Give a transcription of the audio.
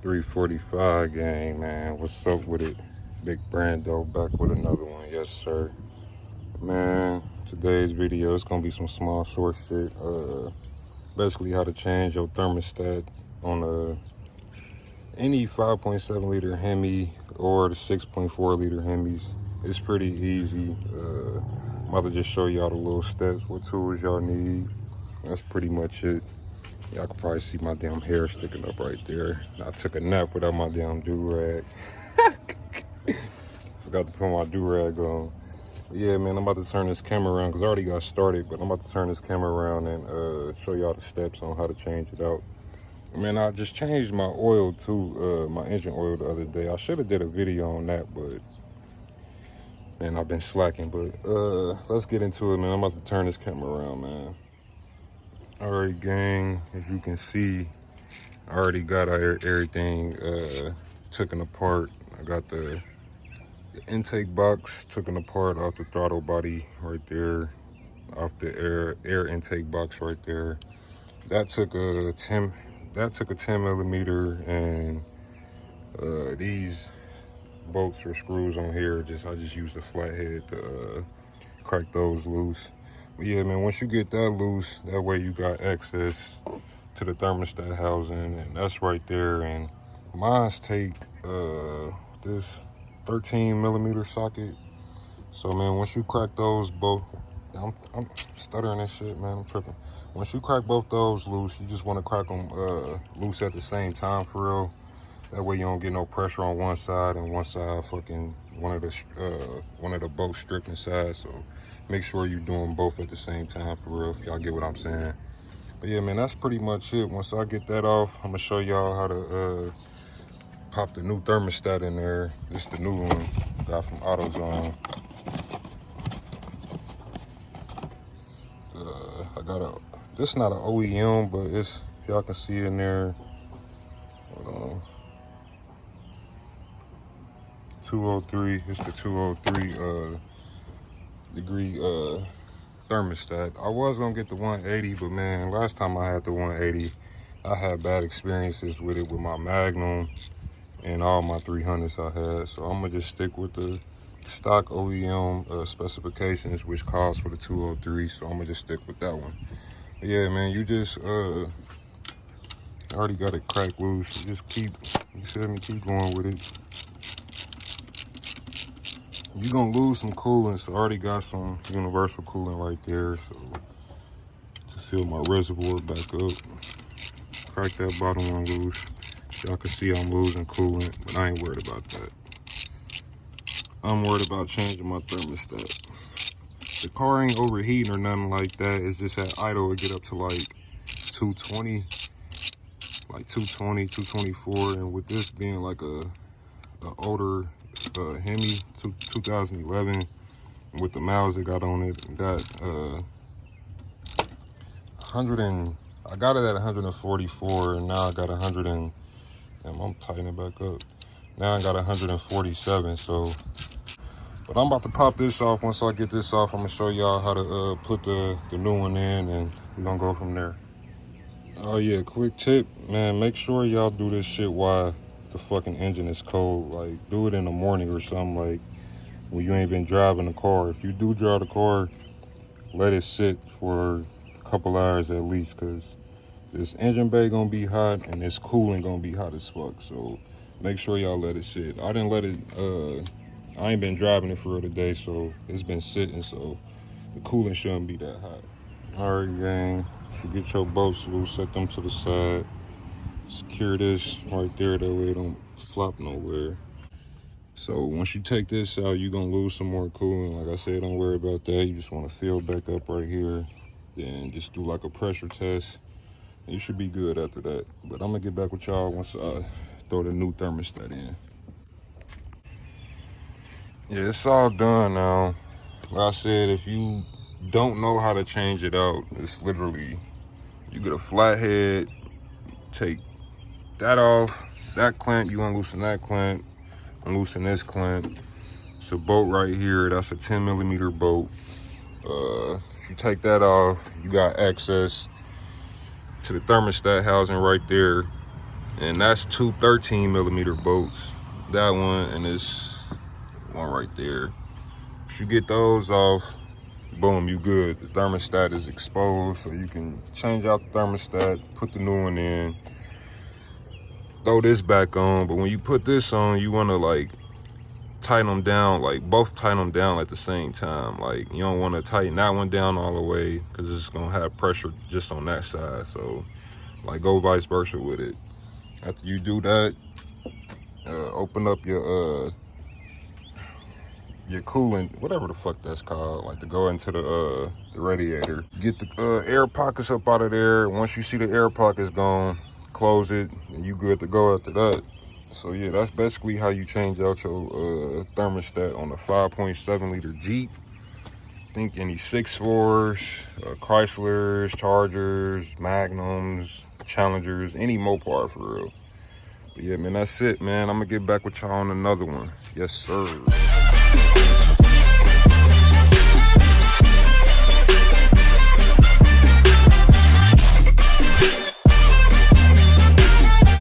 345 gang, man. What's up with it? Big Brando back with another one. Yes, sir. Man, today's video is gonna be some small short shit. Basically how to change your thermostat on any 5.7 liter Hemi or the 6.4 liter Hemis. It's pretty easy. I'm about to just show y'all the little steps, what tools y'all need. That's pretty much it. Y'all can probably see my damn hair sticking up right there. I took a nap without my damn do-rag. Forgot to put my do-rag on. But yeah, man, I'm about to turn this camera around because I already got started, but I'm about to turn this camera around and show y'all the steps on how to change it out. Man, I just changed my oil too, my engine oil the other day. I should have did a video on that, but man, I've been slacking. But let's get into it, man. I'm about to turn this camera around, man. All right, gang, as you can see, I already got everything taken apart. I got the intake box taken apart off the throttle body right there, off the air intake box right there. That took a 10 millimeter, and these bolts or screws on here, I just used a flathead to crack those loose. But yeah, man, once you get that loose, that way you got access to the thermostat housing, and that's right there. And mine's take this 13 millimeter socket. So man, once you crack those both, I'm stuttering and shit, man. I'm tripping. Once you crack both those loose, you just want to crack them loose at the same time for real. That way you don't get no pressure on one side and one side fucking one of the bolts stripped inside. So make sure you're doing both at the same time for real. Y'all get what I'm saying? But yeah, man, that's pretty much it. Once I get that off, I'm gonna show y'all how to pop the new thermostat in there. This is the new one got from AutoZone. I got this is not an OEM, but it's, y'all can see in there. 203, it's the 203 degree thermostat. I was gonna get the 180, but man, last time I had the 180, I had bad experiences with it with my Magnum and all my 300s I had. So I'm gonna just stick with the stock OEM specifications, which calls for the 203. So I'm gonna just stick with that one. But yeah, man, you just already got it cracked loose. You just keep going with it. You're gonna lose some coolant, so I already got some universal coolant right there. So to fill my reservoir back up, crack that bottom one loose. Y'all can see I'm losing coolant, but I ain't worried about that. I'm worried about changing my thermostat. The car ain't overheating or nothing like that. It's just at idle, it get up to like 220, 224. And with this being like a older Hemi 2011, with the miles it got on it, got 100 and I got it at 144, and now I got 100 and I'm tightening it back up. Now I got 147. So, but I'm about to pop this off. Once I get this off, I'm gonna show y'all how to put the new one in, and we're gonna go from there. Oh yeah, quick tip, man, make sure y'all do this shit while the fucking engine is cold. Like, do it in the morning or something, like when you ain't been driving the car. If you do drive the car, let it sit for a couple hours at least, because this engine bay gonna be hot and this coolant gonna be hot as fuck. So make sure y'all let it sit. I didn't let it, I ain't been driving it for real today, so it's been sitting, so the coolant shouldn't be that hot. All right, gang, you get your bolts loose, set them to the side. Secure this right there, that way it don't flop nowhere. So once you take this out, you're gonna lose some more coolant. Like I said, don't worry about that. You just wanna fill back up right here. Then just do like a pressure test. You should be good after that. But I'm gonna get back with y'all once I throw the new thermostat in. Yeah, it's all done now. Like I said, if you don't know how to change it out, it's literally, you get a flathead, take that off, that clamp, you unloosen that clamp, unloosen this clamp. It's a bolt right here, that's a 10 millimeter bolt. If you take that off, you got access to the thermostat housing right there. And that's two 13mm bolts. That one and this one right there. If you get those off, boom, you good. The thermostat is exposed, so you can change out the thermostat, put the new one in, throw this back on. But when you put this on, you want to like tighten them down, like both tighten them down at the same time. Like you don't want to tighten that one down all the way because it's gonna have pressure just on that side. So like go vice versa with it. After you do that, open up your coolant, whatever the fuck that's called, like to go into the radiator. Get the air pockets up out of there. Once you see the air pockets gone, close it, and you good to go after that. So yeah, that's basically how you change out your thermostat on a 5.7 liter Jeep. Think any 6.4s, Chryslers, Chargers, Magnums, Challengers, any Mopar for real. But yeah, man, that's it, man. I'm gonna get back with y'all on another one. Yes, sir.